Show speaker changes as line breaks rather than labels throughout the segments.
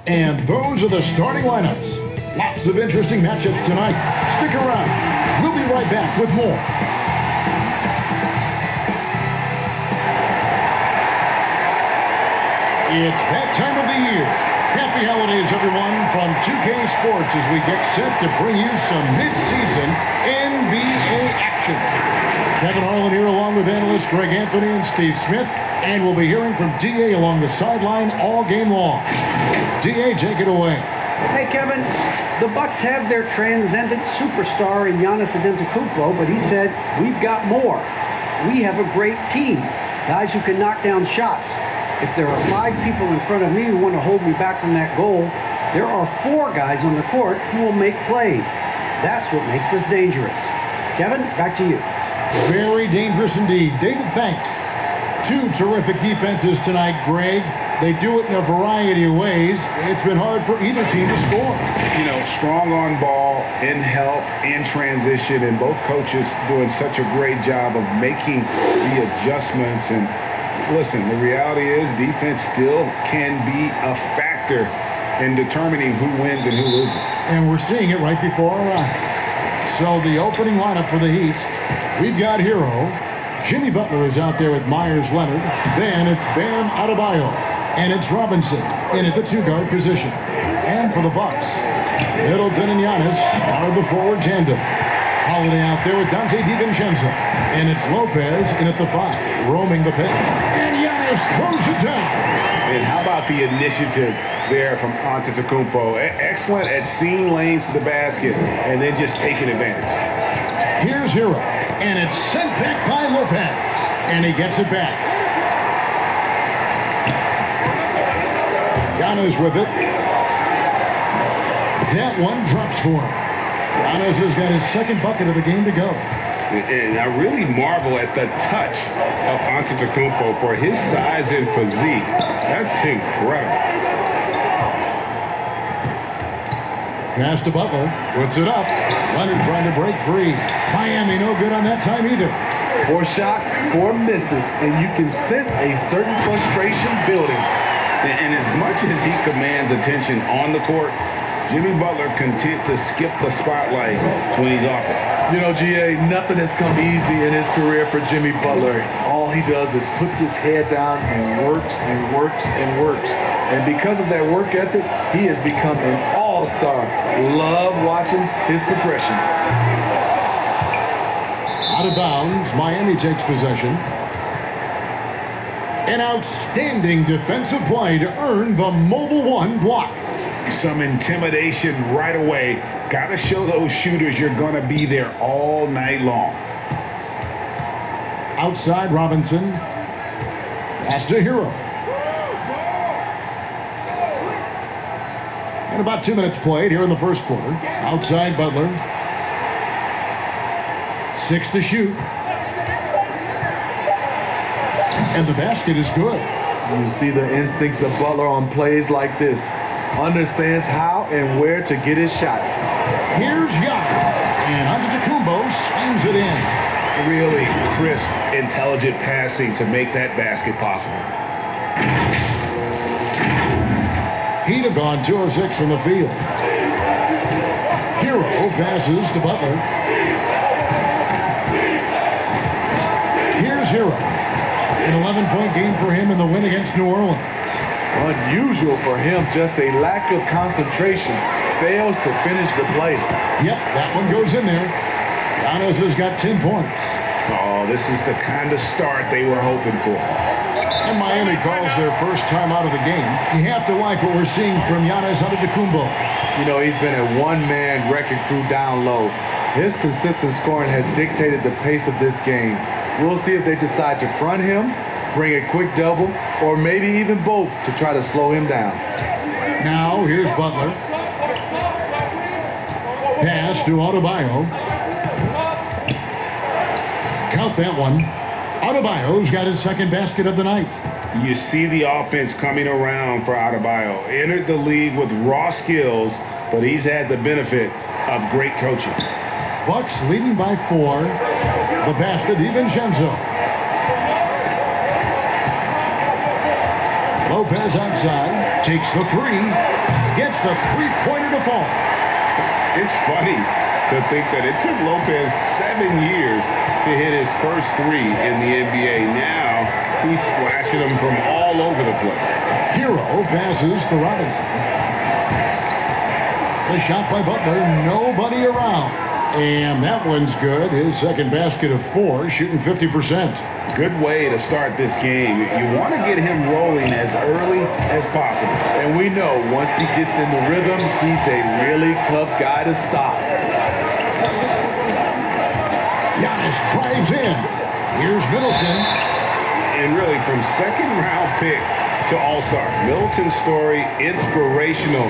And those are the starting lineups. Lots of interesting matchups tonight. Stick around. We'll be right back with more. It's that time of the year. Happy holidays, everyone, from 2K Sports as we get set to bring you some mid-season NBA action. Kevin Harlan here along with analysts Greg Anthony and Steve Smith. And we'll be hearing from D.A. along the sideline all game long. D.A., take it away.
Hey, Kevin. The Bucks have their transcendent superstar in Giannis Antetokounmpo, but he said, we've got more. We have a great team. Guys who can knock down shots. If there are 5 people in front of me who want to hold me back from that goal, there are 4 guys on the court who will make plays. That's what makes us dangerous. Kevin, back to you.
Very dangerous indeed. David, thanks. 2 terrific defenses tonight, Greg. They do it in a variety of ways. It's been hard for either team to score.
You know, strong on ball, in help, in transition, and both coaches doing such a great job of making the adjustments. And listen, the reality is defense still can be a factor in determining who wins and who loses.
And we're seeing it right before our eyes. So the opening lineup for the Heat, we've got Hero. Jimmy Butler is out there with Myers Leonard. Then it's Bam Adebayo. And it's Robinson in at the 2-guard position. And for the Bucks, Middleton and Giannis are the forward tandem. Holiday out there with Dante DiVincenzo. And it's Lopez in at the 5, roaming the paint. And Giannis throws it down.
And how about the initiative there from Antetokounmpo? Excellent at seeing lanes to the basket and then just taking advantage.
Here's Hero. And it's sent back by Lopez. And he gets it back. Giannis with it. That one drops for him. Giannis has got his second bucket of the game to go.
And I really marvel at the touch of Antetokounmpo for his size and physique. That's incredible.
Pass to Butler. Puts it up. Leonard trying to break free. Miami no good on that time either.
4 shots, 4 misses, and you can sense a certain frustration building.
And as much as he commands attention on the court, Jimmy Butler content to skip the spotlight when he's off it.
You know, GA, nothing has come easy in his career for Jimmy Butler. All he does is puts his head down and works and works and works. And because of that work ethic, he has become an all-star. Love watching his progression.
Out of bounds, Miami takes possession. An outstanding defensive play to earn the Mobile One block.
Some intimidation right away. Got to show those shooters you're going to be there all night long.
Outside Robinson. Pass to Hero. And about 2 minutes played here in the first quarter. Outside Butler. 6 to shoot. And the basket is good.
You see the instincts of Butler on plays like this. Understands how and where to get his shots.
Here's Giannis. And Antetokounmpo slams it in.
Really crisp, intelligent passing to make that basket possible.
He'd have gone 2 of 6 from the field. Hero passes to Butler. Here's Hero. An 11-point game for him in the win against New Orleans.
Unusual for him, just a lack of concentration. Fails to finish the play.
Yep, that one goes in there. Giannis has got 10 points.
Oh, this is the kind of start they were hoping for.
And Miami calls their first time out of the game. You have to like what we're seeing from Giannis Antetokounmpo.
You know, he's been a one-man wrecking crew down low. His consistent scoring has dictated the pace of this game. We'll see if they decide to front him, bring a quick double, or maybe even both to try to slow him down.
Now, here's Butler. Pass to Adebayo. Count that one. Adebayo's got his second basket of the night.
You see the offense coming around for Adebayo. Entered the league with raw skills, but he's had the benefit of great coaching.
Bucks leading by 4. The pass to DiVincenzo. Lopez outside. Takes the three. Gets the three-pointer to fall.
It's funny to think that it took Lopez 7 years to hit his first three in the NBA. Now he's splashing them from all over the place.
Hero passes to Robinson. The shot by Butler, nobody around. And that one's good. His second basket of 4, shooting 50%.
Good way to start this game. You want to get him rolling as early as possible.
And we know once he gets in the rhythm, he's a really tough guy to stop.
Giannis drives in. Here's Middleton.
And really, from second-round pick to All-Star, Middleton's story, inspirational.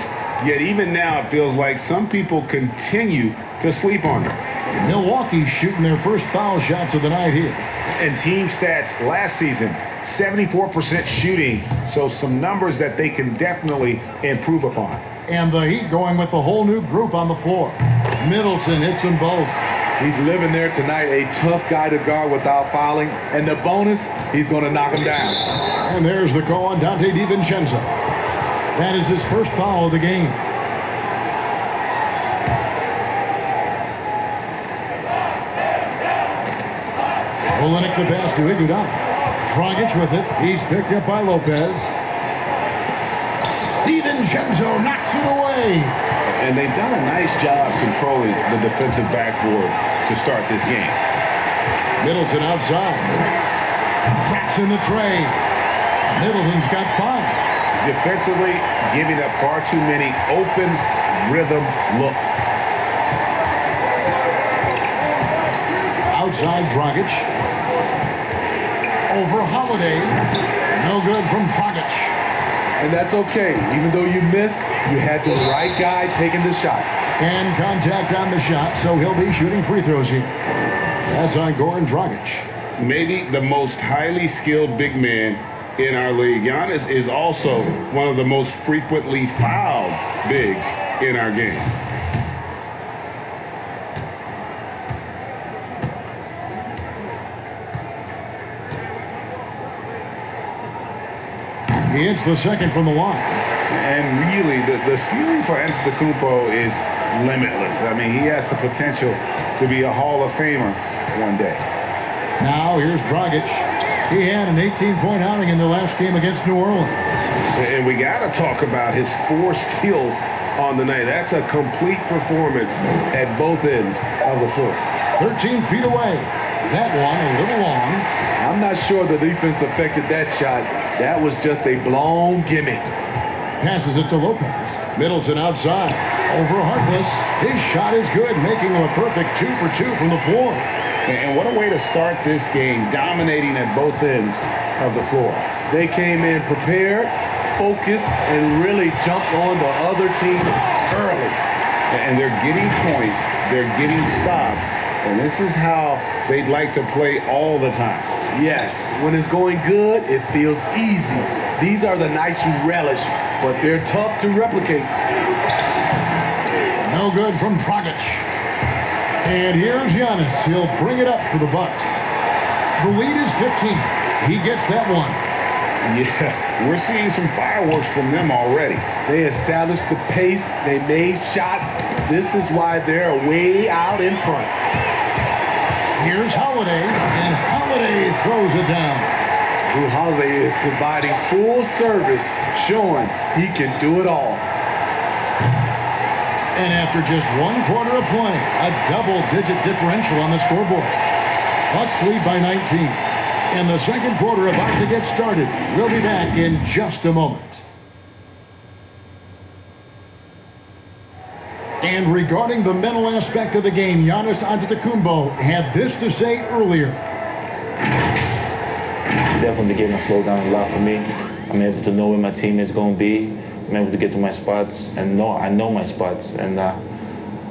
Yet even now, it feels like some people continue to sleep on him.
Milwaukee shooting their first foul shots of the night here.
And team stats last season, 74% shooting. So some numbers that they can definitely improve upon.
And the Heat going with the whole new group on the floor. Middleton hits them both.
He's living there tonight, a tough guy to guard without fouling. And the bonus, he's going to knock him down.
And there's the call on Dante DiVincenzo. That is his first foul of the game. Olenek the pass to Iguodala. Dragic with it. He's picked up by Lopez. DiVincenzo knocks it away.
And they've done a nice job controlling the defensive backboard to start this game.
Middleton outside. Drops in the tray. Middleton's got 5.
Defensively, giving up far too many open rhythm looks.
Outside Dragic. Over Holiday. No good from Dragic.
And that's okay. Even though you missed, you had the right guy taking the shot.
And contact on the shot, so he'll be shooting free throws here. That's on Goran Dragic.
Maybe the most highly skilled big man in our league. Giannis is also one of the most frequently fouled bigs in our game.
He hits the second from the line.
And really, the ceiling for Antetokounmpo is limitless. I mean, he has the potential to be a Hall of Famer one day.
Now here's Dragic. He had an 18-point outing in their last game against New Orleans.
And we got to talk about his 4 steals on the night. That's a complete performance at both ends of the floor.
13 feet away. That one a little long.
I'm not sure the defense affected that shot. That was just a blown gimme.
Passes it to Lopez. Middleton outside. Over Harkless. His shot is good, making him a perfect 2 for 2 from the floor.
And what a way to start this game, dominating at both ends of the floor.
They came in prepared, focused, and really jumped on the other team early.
And they're getting points, they're getting stops, and this is how they'd like to play all the time.
Yes, when it's going good, it feels easy. These are the nights you relish, but they're tough to replicate.
No good from Dragic. And here's Giannis. He'll bring it up for the Bucks. The lead is 15. He gets that one.
Yeah, we're seeing some fireworks from them already.
They established the pace. They made shots. This is why they're way out in front.
Here's Holiday, and Holiday throws it down.
Drew Holiday is providing full service, showing he can do it all.
And after just 1 quarter of play, a double-digit differential on the scoreboard. Bucks lead by 19. And the second quarter about to get started. We'll be back in just a moment. And regarding the mental aspect of the game, Giannis Antetokounmpo had this to say earlier.
Definitely the game has slowed down a lot for me. I'm able to know where my team is going to be. I'm able to get to my spots and I know my spots. And I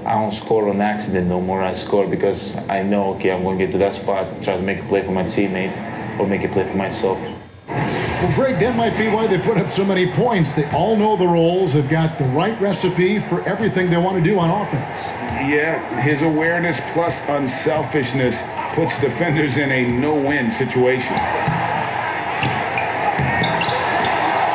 don't score on accident no more. I score because I know, okay, I'm going to get to that spot, try to make a play for my teammate or make a play for myself.
Well, Greg, that might be why they put up so many points. They all know the roles. They've got the right recipe for everything they want to do on offense.
Yeah, his awareness plus unselfishness puts defenders in a no-win situation.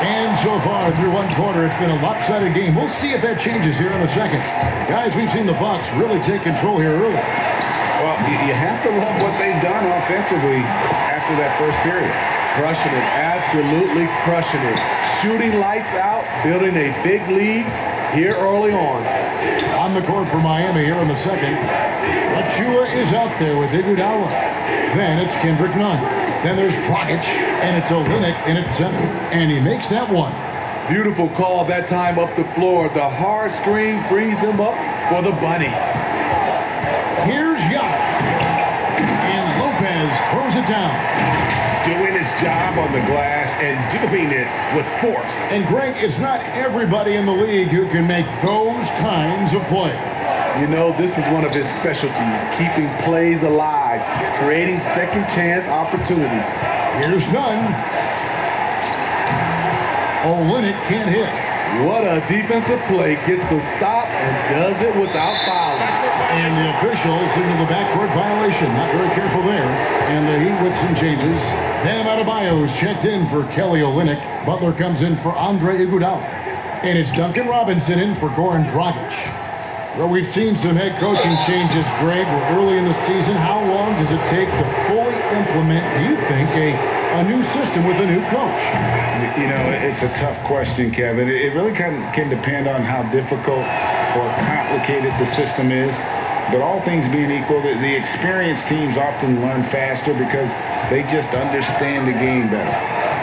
And So far through one quarter, it's been a lopsided game. We'll see if that changes here in a second. Guys, we've seen the Bucks really take control here early.
Well, you have to love what they've done offensively after that first period.
Crushing it, absolutely crushing it. Shooting lights out, building a big lead here early on.
On the court for Miami here in the second. Achua is out there with Iguodala. Then it's Kendrick Nunn. Then there's Dragic, and it's Olynyk in at center. And he makes that one.
Beautiful call that time up the floor. The hard screen frees him up for the bunny.
Here's Giannis. And Lopez throws it down.
Doing his job on the glass and doing it with force.
And Greg, it's not everybody in the league who can make those kinds of plays.
You know, this is one of his specialties, keeping plays alive, creating second chance opportunities.
Here's Nunn. Olynyk can't hit.
What a defensive play. Gets the stop and does it without fouling.
And the officials signal the backcourt violation. Not very careful there. And the Heat with some changes. Bam Adebayo is checked in for Kelly Olynyk. Butler comes in for Andre Iguodala. And it's Duncan Robinson in for Goran Dragic. Well, we've seen some head coaching changes, Greg. We're early in the season. How long does it take to fully implement, do you think, a new system with a new coach?
You know, it's a tough question, Kevin. It really can depend on how difficult or complicated the system is. But all things being equal, the experienced teams often learn faster because they just understand the game better.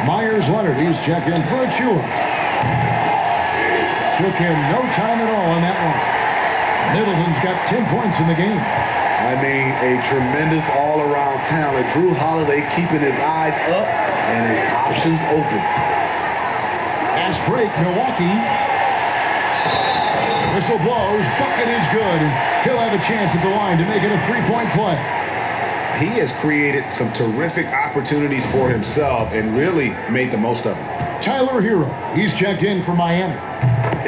Myers Leonard, he's checked in for Achua. Took him no time at all on that one. Middleton's got 10 points in the game.
I mean, a tremendous all-around talent. Drew Holiday keeping his eyes up and his options open.
Fast break, Milwaukee. Whistle blows, bucket is good. He'll have a chance at the line to make it a three-point play.
He has created some terrific opportunities for himself and really made the most of them.
Tyler Hero, he's checked in for Miami.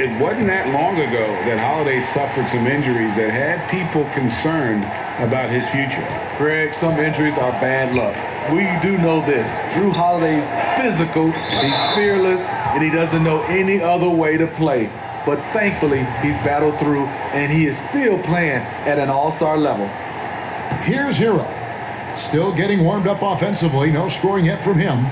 It wasn't that long ago that Holiday suffered some injuries that had people concerned about his future.
Greg, some injuries are bad luck. We do know this. Drew Holiday's physical, he's fearless, and he doesn't know any other way to play. But thankfully, he's battled through, and he is still playing at an all-star level.
Here's Hero. Still getting warmed up offensively. No scoring yet from him.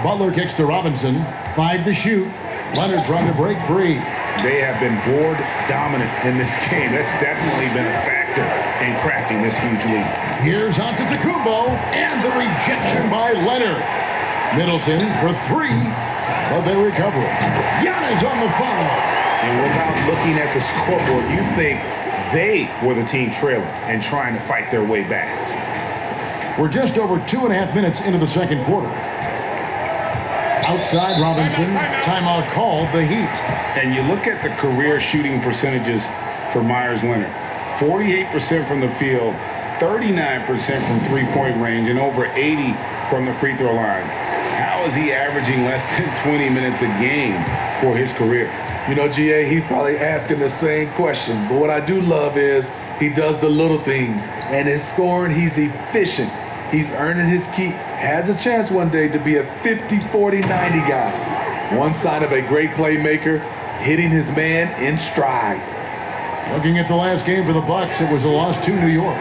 Butler kicks to Robinson. 5 to shoot. Leonard trying to break free.
They have been board dominant in this game. That's definitely been a factor in crafting this huge lead.
Here's Antetokounmpo, and the rejection by Leonard. Middleton for 3, but they recover it. Giannis on the foul.
And without looking at the scoreboard, you think they were the team trailing and trying to fight their way back.
We're just over 2.5 minutes into the second quarter. Outside Robinson, timeout called the Heat.
And you look at the career shooting percentages for Myers Leonard. 48% from the field, 39% from three-point range, and over 80 from the free throw line. How is he averaging less than 20 minutes a game for his career?
You know, GA, he's probably asking the same question. But what I do love is he does the little things. And his scoring, he's efficient. He's earning his keep. Has a chance one day to be a 50, 40, 90 guy. One sign of a great playmaker, hitting his man in stride.
Looking at the last game for the Bucks, it was a loss to New York.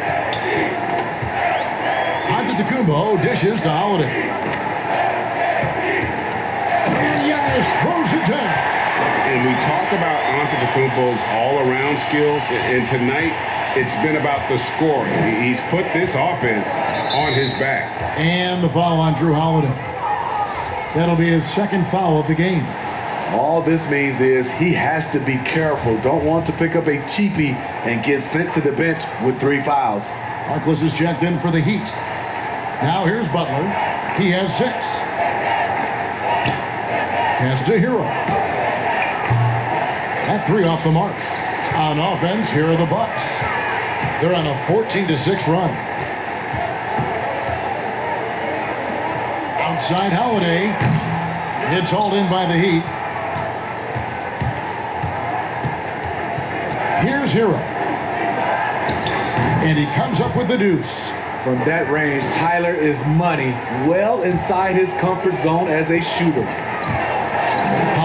Antetokounmpo dishes to Holiday. And Giannis throws it down.
And we talk about Antetokounmpo's all-around skills, and tonight it's been about the scoring. He's put this offense on his back.
And the foul on Drew Holiday. That'll be his second foul of the game.
All this means is he has to be careful. Don't want to pick up a cheapie and get sent to the bench with 3 fouls.
Harkless is checked in for the Heat. Now here's Butler. He has 6. Pass to Hero. That 3 off the mark. On offense, here are the Bucks. They're on a 14-6 run. Outside Holiday. It's hauled in by the Heat. Here's Hero. And he comes up with the deuce.
From that range, Tyler is money, well inside his comfort zone as a shooter.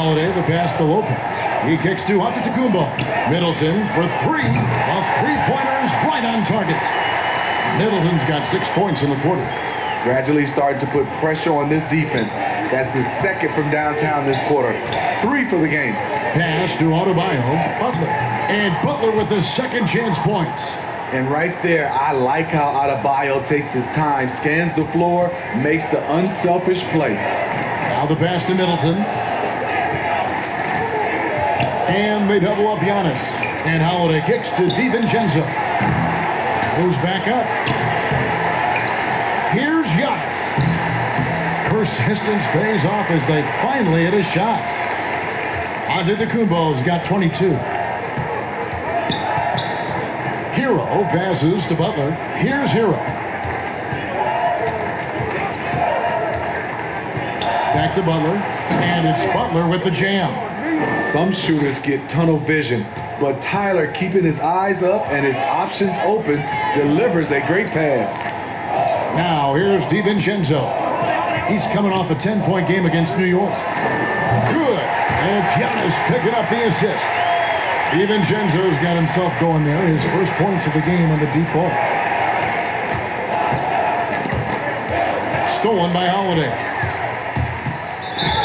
Holiday, the pass to Lopez. He kicks to Antetokounmpo. Middleton for three. A three-pointer is right on target. Middleton's got 6 points in the quarter.
Gradually starting to put pressure on this defense. That's his second from downtown this quarter. 3 for the game.
Pass to Adebayo. Butler. And Butler with the second chance points.
And right there, I like how Adebayo takes his time, scans the floor, makes the unselfish play.
Now the pass to Middleton. And they double up Giannis. And Holiday kicks to DiVincenzo. Moves back up. Here's Giannis. Persistence pays off as they finally hit a shot. Antetokounmpo's got 22. Hero passes to Butler. Here's Hero. Back to Butler. And it's Butler with the jam.
Some shooters get tunnel vision, but Tyler, keeping his eyes up and his options open, delivers a great pass.
Now here's DiVincenzo. He's coming off a 10-point game against New York. Good. And it's Giannis picking up the assist. DiVincenzo's got himself going there. His first points of the game on the deep ball. Stolen by Holiday.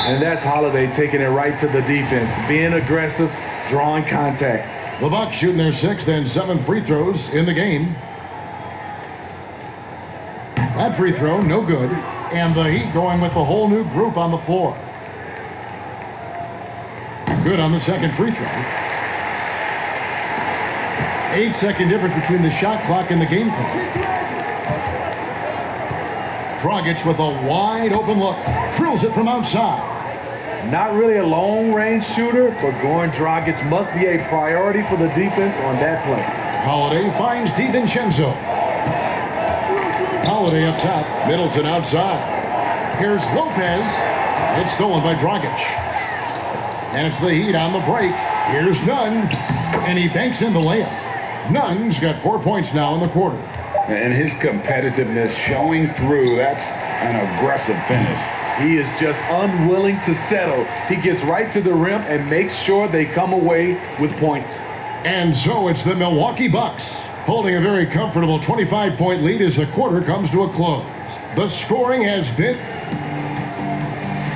And that's Holiday taking it right to the defense, being aggressive, drawing contact.
The Bucks shooting their 6th and 7th free throws in the game. That free throw, no good. And the Heat going with the whole new group on the floor. Good on the second free throw. 8-second difference between the shot clock and the game clock. Dragic with a wide open look. Drills it from outside.
Not really a long-range shooter, but Goran Dragic must be a priority for the defense on that play.
Holiday finds DiVincenzo. Holiday up top. Middleton outside. Here's Lopez. It's stolen by Dragic. And it's the Heat on the break. Here's Nunn. And he banks in the layup. Nunn's got 4 points now in the quarter.
And his competitiveness showing through. That's an aggressive finish.
He is just unwilling to settle. He gets right to the rim and makes sure they come away with points.
And so it's the Milwaukee Bucks holding a very comfortable 25-point lead as the quarter comes to a close. The scoring has been...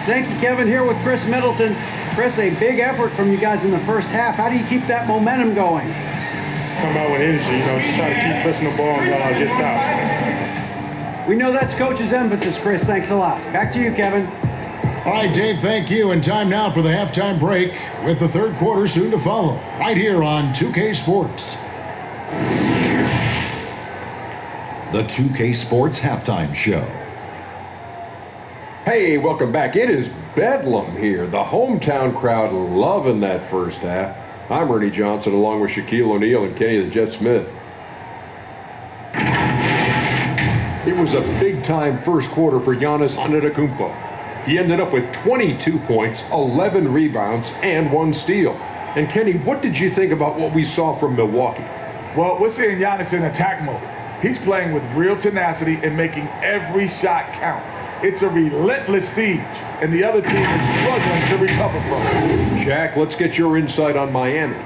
Thank you, Kevin. Here with Chris Middleton. Chris, a big effort from you guys in the first half. How do you keep that momentum going?
Come out with energy, just try to keep pressing the ball and get stops.
We know that's Coach's emphasis, Chris. Thanks a lot. Back to you, Kevin.
All right, Dave, thank you. And time now for the halftime break with the third quarter soon to follow. Right here on 2K Sports.
The 2K Sports Halftime Show.
Hey, welcome back. It is Bedlam here. The hometown crowd loving that first half. I'm Ernie Johnson along with Shaquille O'Neal and Kenny the Jet Smith. It was a big-time first quarter for Giannis Antetokounmpo. He ended up with 22 points, 11 rebounds, and 1 steal. And Kenny, what did you think about what we saw from Milwaukee?
Well, we're seeing Giannis in attack mode. He's playing with real tenacity and making every shot count. It's a relentless siege, and the other team is struggling to recover from it.
Shaq, let's get your insight on Miami.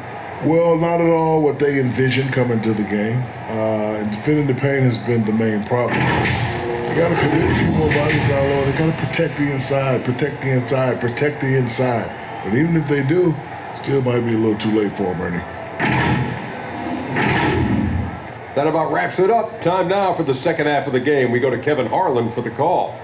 Well, not at all what they envisioned coming to the game. And defending the paint has been the main problem. You got to commit a few more bodies down low. They got to protect the inside, protect the inside, protect the inside. But even if they do, still might be a little too late for them, Ernie.
That about wraps it up. Time now for the second half of the game. We go to Kevin Harlan for the call.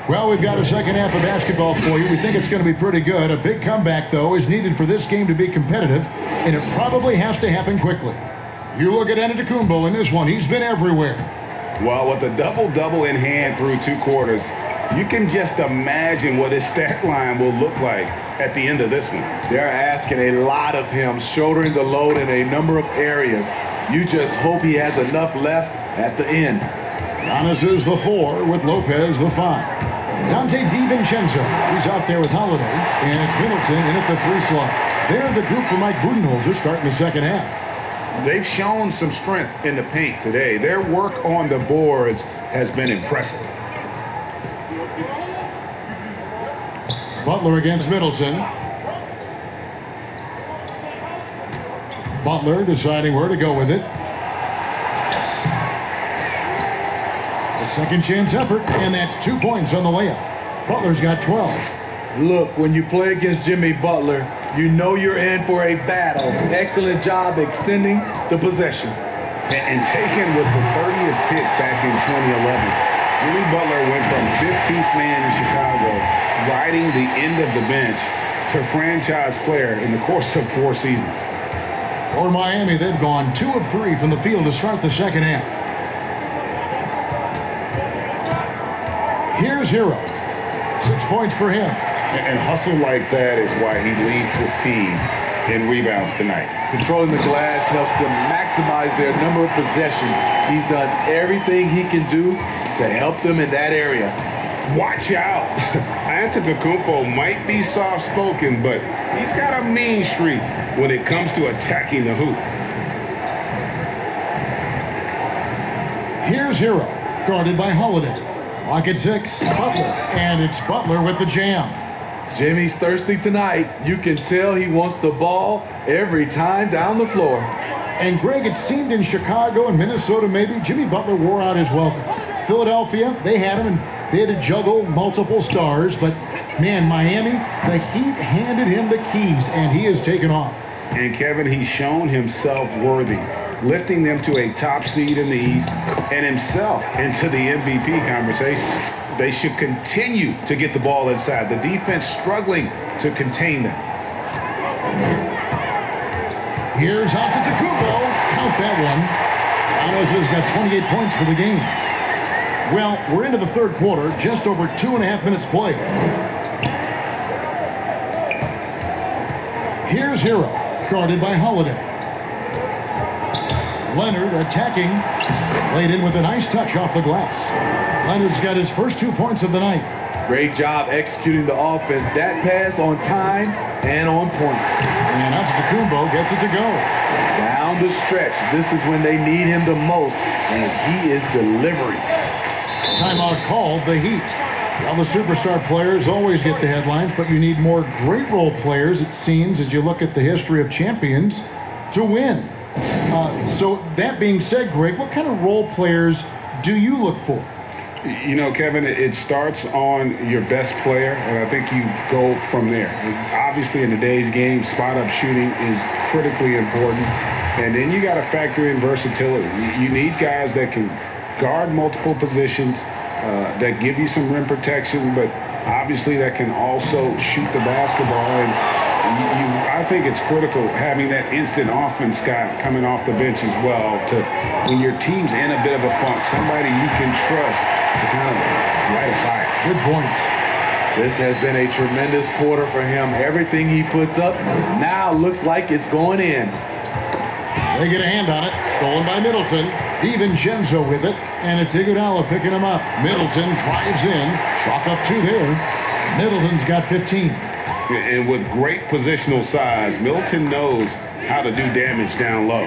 Well, we've got a second half of basketball for you. We think it's going to be pretty good. A big comeback, though, is needed for this game to be competitive, and it probably has to happen quickly. You look at Antetokounmpo in this one. He's been everywhere.
Well, with a double-double in hand through 2 quarters, you can just imagine what his stat line will look like at the end of this one.
They're asking a lot of him, shouldering the load in a number of areas. You just hope he has enough left at the end.
Giannis is the 4 with Lopez the 5. Dante DiVincenzo, he's out there with Holiday, and it's Middleton in at the 3 slot. They're the group for Mike Budenholzer starting the second half.
They've shown some strength in the paint today. Their work on the boards has been impressive.
Butler against Middleton. Butler deciding where to go with it. The second chance effort, and that's 2 points on the layup. Butler's got 12.
Look, when you play against Jimmy Butler, you know you're in for a battle. Excellent job extending the possession.
And taken with the 30th pick back in 2011, Jimmy Butler went from 15th man in Chicago, riding the end of the bench, to franchise player in the course of 4 seasons.
For Miami, they've gone 2 of 3 from the field to start the second half. Here's Hero. 6 points for him.
And hustle like that is why he leads his team in rebounds tonight.
Controlling the glass helps them maximize their number of possessions. He's done everything he can do to help them in that area.
Watch out. Antetokounmpo might be soft-spoken, but he's got a mean streak when it comes to attacking the hoop.
Here's Hero, guarded by Holiday. Clock at 6, Butler, and it's Butler with the jam.
Jimmy's thirsty tonight. You can tell he wants the ball every time down the floor.
And Greg, it seemed in Chicago and Minnesota maybe, Jimmy Butler wore out his welcome. Philadelphia, they had him and they had to juggle multiple stars, but man, Miami, the Heat handed him the keys and he has taken off.
And Kevin, he's shown himself worthy, lifting them to a top seed in the East and himself into the MVP conversation. They should continue to get the ball inside. The defense struggling to contain them.
Here's Antetokounmpo. Count that one. Giannis has got 28 points for the game. Well, we're into the third quarter, just over 2.5 minutes played. Here's Hero, guarded by Holiday. Leonard attacking, laid in with a nice touch off the glass. Leonard's got his first 2 points of the night.
Great job executing the offense. That pass on time and on point.
And Antetokounmpo gets it to go.
Down the stretch. This is when they need him the most, and he is delivering.
Timeout called, the Heat. Well, the superstar players always get the headlines, but you need more great role players, it seems, as you look at the history of champions, to win. So that being said, Greg, what kind of role players do you look for?
You know, Kevin, it starts on your best player, and I think you go from there. Obviously, in today's game, spot-up shooting is critically important, and then you got to factor in versatility. You need guys that can guard multiple positions, that give you some rim protection, but obviously that can also shoot the basketball. And I think it's critical having that instant offense guy coming off the bench as well, to when your team's in a bit of a funk, somebody you can trust to kind of light a fire.
Good points.
This has been a tremendous quarter for him. Everything he puts up now looks like it's going in.
They get a hand on it. Stolen by Middleton. DiVincenzo with it. And it's Iguodala picking him up. Middleton drives in. Chalk up 2 there. Middleton's got 15.
And with great positional size, Middleton knows how to do damage down low.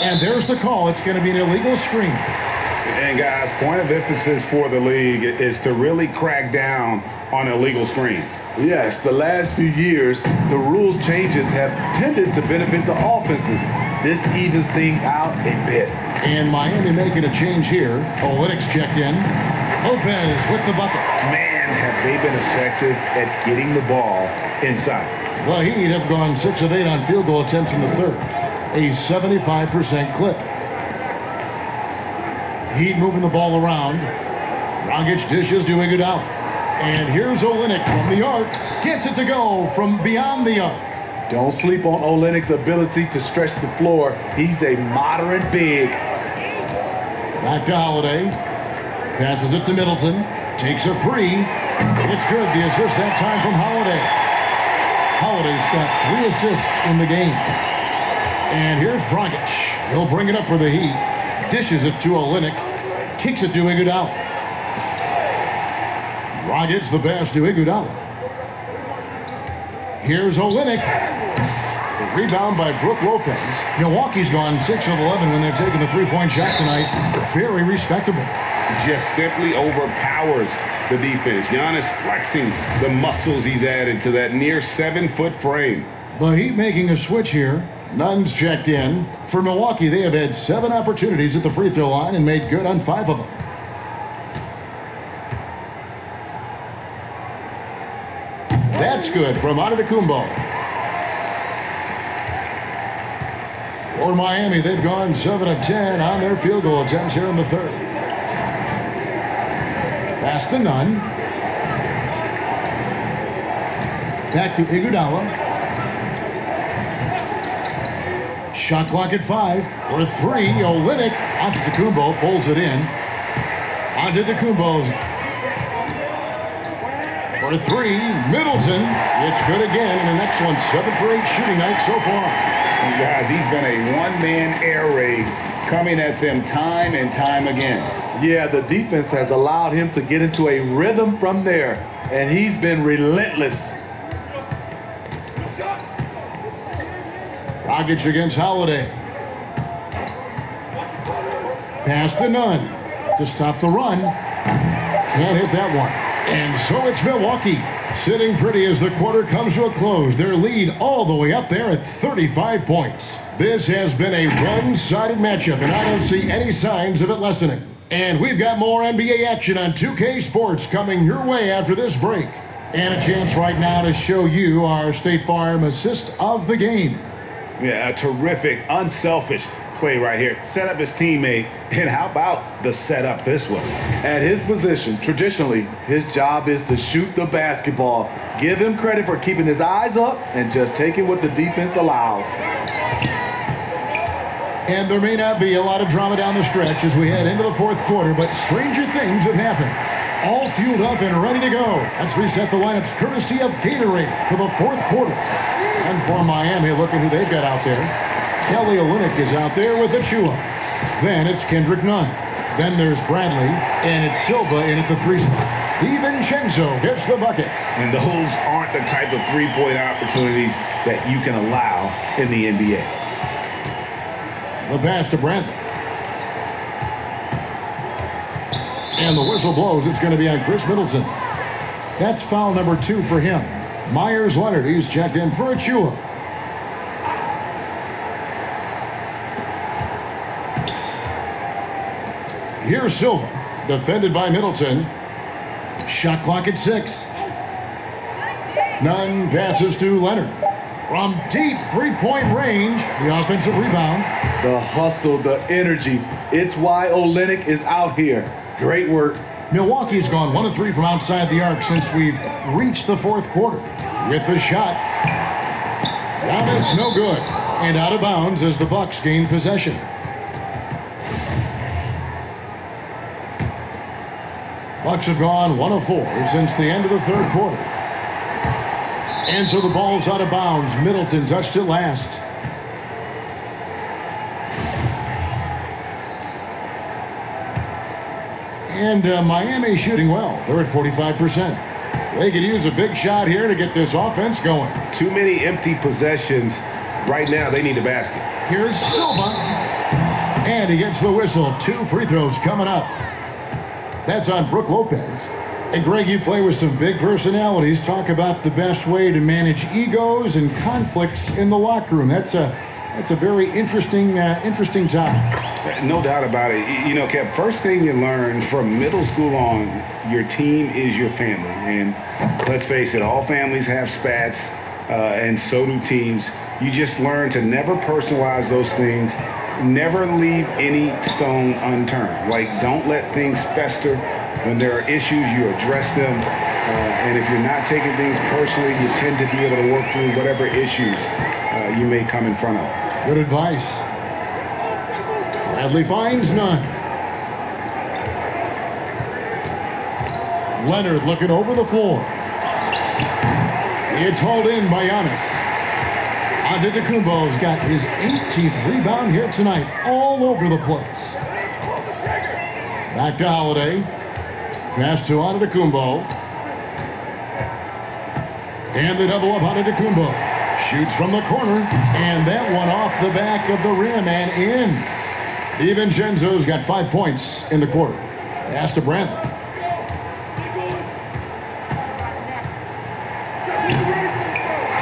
And there's the call. It's going to be an illegal screen.
And guys, point of emphasis for the league is to really crack down on illegal screens.
Yes, the last few years, the rules changes have tended to benefit the offenses. This evens things out a bit.
And Miami making a change here. Olynyk's checked in. Lopez with the bucket.
Man, have they been effective at getting the ball inside.
The Heat have gone 6 of 8 on field goal attempts in the third. A 75% clip. Heat moving the ball around. Dragic dishes to Iguodala. And here's Olynyk from the arc. Gets it to go from beyond the arc.
Don't sleep on Olynyk's ability to stretch the floor. He's a moderate big.
Back to Holiday. Passes it to Middleton. Takes a 3. It's good. The assist that time from Holiday. Holiday's got 3 assists in the game. And here's Dragic. He'll bring it up for the Heat. Dishes it to Olynyk. Kicks it to Iguodala. Dragic the pass to Iguodala. Here's Olynyk. The rebound by Brook Lopez. Milwaukee's gone 6 of 11 when they're taking the three-point shot tonight. Very respectable.
Just simply overpowers the defense. Giannis flexing the muscles he's added to that near 7-foot frame.
The Heat making a switch here. Nunn's checked in. For Milwaukee, they have had 7 opportunities at the free throw line and made good on 5 of them. That's good from Antetokounmpo. For Miami, they've gone 7 of 10 on their field goal attempts here in the third. Pass to Nunn. Back to Iguodala. Shot clock at 5. For 3, Olynyk. Antetokounmpo pulls it in. Antetokounmpo's for 3, Middleton. It's good again, and an excellent 7 for 8 shooting night so far.
And guys, he's been a one-man air raid coming at them time and time again.
Yeah, the defense has allowed him to get into a rhythm from there, and he's been relentless.
Dragic against Holiday. Pass to Nunn to stop the run. Can't hit that one. And so it's Milwaukee sitting pretty as the quarter comes to a close. Their lead all the way up there at 35 points. This has been a one-sided matchup, and I don't see any signs of it lessening. And we've got more NBA action on 2K Sports coming your way after this break. And a chance right now to show you our State Farm assist of the game.
Yeah, a terrific, unselfish play right here. Set up his teammate, and how about the setup this way?
At his position, traditionally, his job is to shoot the basketball. Give him credit for keeping his eyes up and just taking what the defense allows.
And there may not be a lot of drama down the stretch as we head into the fourth quarter, but stranger things have happened. All fueled up and ready to go. Let's reset the lineups courtesy of Gatorade for the fourth quarter. And for Miami, look at who they've got out there. Kelly Olynyk is out there with Achua. Then it's Kendrick Nunn. Then there's Bradley, and it's Silva in at the 3 spot. DiVincenzo gets the bucket.
And those aren't the type of three-point opportunities that you can allow in the NBA.
The pass to Bradley. And the whistle blows. It's going to be on Chris Middleton. That's foul number 2 for him. Myers Leonard, he's checked in for Achua. Here's Silva, defended by Middleton. Shot clock at 6. Nunn passes to Leonard. From deep three-point range, the offensive rebound.
The hustle, the energy. It's why Olynyk is out here. Great work.
Milwaukee's gone 1 of 3 from outside the arc since we've reached the fourth quarter. With the shot. That is no good. And out of bounds as the Bucks gain possession. Bucks have gone 1 of 4 since the end of the third quarter. And so the ball's out of bounds. Middleton touched it last. And Miami shooting well. They're at 45%. They could use a big shot here to get this offense going.
Too many empty possessions. Right now, they need a basket.
Here's Silva. And he gets the whistle. 2 free throws coming up. That's on Brook Lopez. And Greg, you play with some big personalities. Talk about the best way to manage egos and conflicts in the locker room. That's a very interesting topic.
No doubt about it. You know, Kev, first thing you learn from middle school on, your team is your family. And let's face it, all families have spats, and so do teams. You just learn to never personalize those things. Never leave any stone unturned. Like, don't let things fester. When there are issues, you address them. And if you're not taking things personally, you tend to be able to work through whatever issues you may come in front of.
Good advice. Bradley finds none. Leonard looking over the floor. It's hauled in by Giannis. Antetokounmpo's got his 18th rebound here tonight, all over the place. Back to Holiday. Pass to Antetokounmpo. And the double up on Antetokounmpo. Shoots from the corner, and that one off the back of the rim and in. DiVincenzo's got 5 points in the quarter. Pass to Bradley.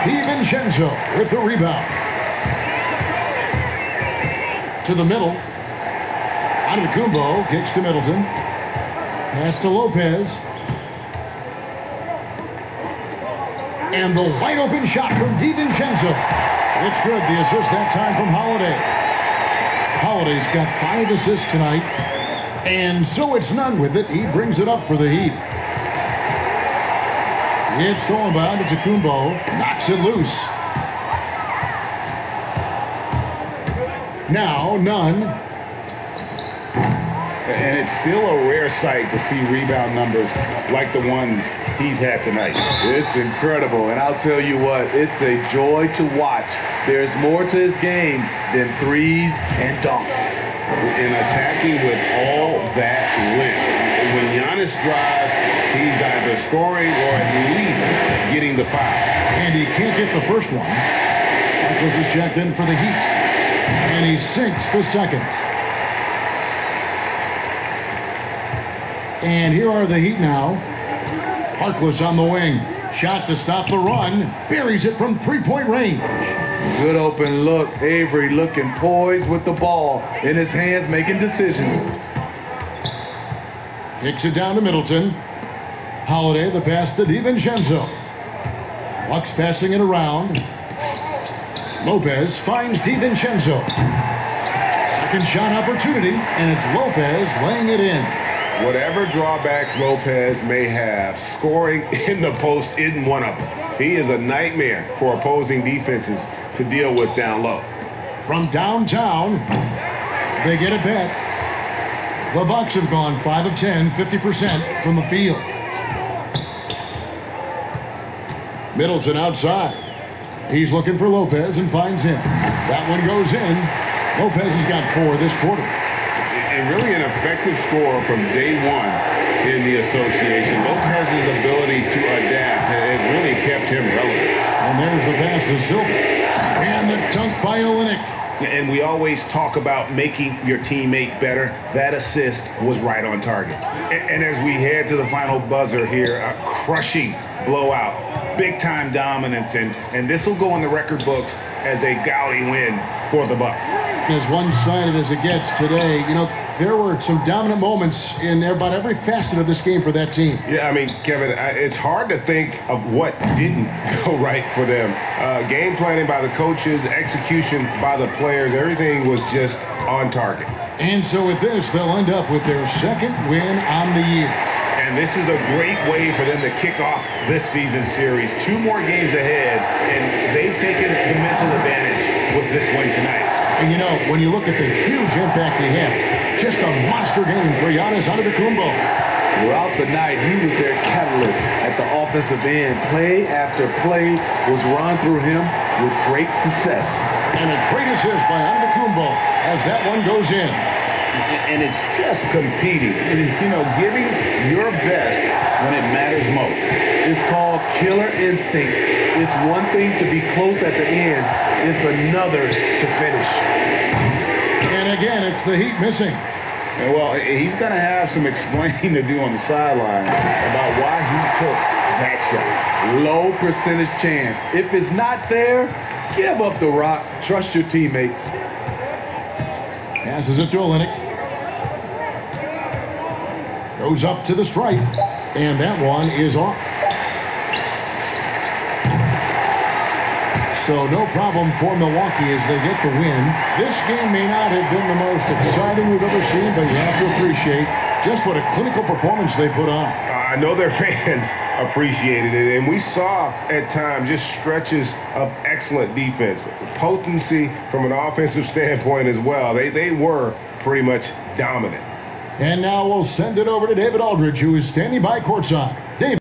DiVincenzo with the rebound. To the middle. Antetokounmpo kicks to Middleton. Pass to Lopez. And the wide open shot from DiVincenzo. It's good. The assist that time from Holiday. Holiday's got 5 assists tonight. And so it's none with it. He brings it up for the Heat. It's thrown by Antetokounmpo. Knocks it loose. Now none.
And it's still a rare sight to see rebound numbers like the ones he's had tonight.
It's incredible, and I'll tell you what, it's a joy to watch. There's more to his game than threes and dunks.
And attacking with all that length. When Giannis drives, he's either scoring or at least getting the foul.
And he can't get the first one. Michaels is checked in for the Heat. And he sinks the second. And here are the Heat now. Harkless on the wing. Shot to stop the run. Buries it from three-point range.
Good open look. Avery looking poised with the ball in his hands, making decisions.
Kicks it down to Middleton. Holiday, the pass to DiVincenzo. Bucks passing it around. Lopez finds DiVincenzo. Second shot opportunity, and it's Lopez laying it in.
Whatever drawbacks Lopez may have, scoring in the post isn't one of them. He is a nightmare for opposing defenses to deal with down low.
From downtown, they get it back. The Bucks have gone 5 of 10, 50% from the field. Middleton outside. He's looking for Lopez and finds him. That one goes in. Lopez has got 4 this quarter.
And really an effective scorer from day one in the association. Lopez's ability to adapt has really kept him relevant.
And there's the pass to Silver. And the dunk by Olynyk.
And we always talk about making your teammate better. That assist was right on target. And as we head to the final buzzer here, a crushing blowout, big-time dominance, and this will go in the record books as a gaudy win for the Bucks.
As one-sided as it gets today, you know, there were some dominant moments in about every facet of this game for that team.
Yeah, I mean, Kevin, it's hard to think of what didn't go right for them. Game planning by the coaches, execution by the players, everything was just on target.
And so with this, they'll end up with their second win on the year.
And this is a great way for them to kick off this season series. 2 more games ahead, and they've taken the mental advantage with this win tonight.
And you know, when you look at the huge impact he had, just a monster game for Giannis Antetokounmpo.
Throughout the night, he was their catalyst at the offensive end. Play after play was run through him with great success.
And a great assist by Antetokounmpo as that one goes in.
And it's just competing, you know, giving your best when it matters most.
It's called killer instinct. It's one thing to be close at the end. It's another to finish.
And again, it's the Heat missing.
And well, he's going to have some explaining to do on the sideline about why he took that shot.
Low percentage chance. If it's not there, give up the rock. Trust your teammates.
Passes it to Olynyk. Goes up to the stripe. And that one is off. So no problem for Milwaukee as they get the win. This game may not have been the most exciting we've ever seen, but you have to appreciate just what a clinical performance they put on.
I know their fans appreciated it, and we saw at times just stretches of excellent defense. Potency from an offensive standpoint as well. They were pretty much dominant.
And now we'll send it over to David Aldridge, who is standing by courtside. David.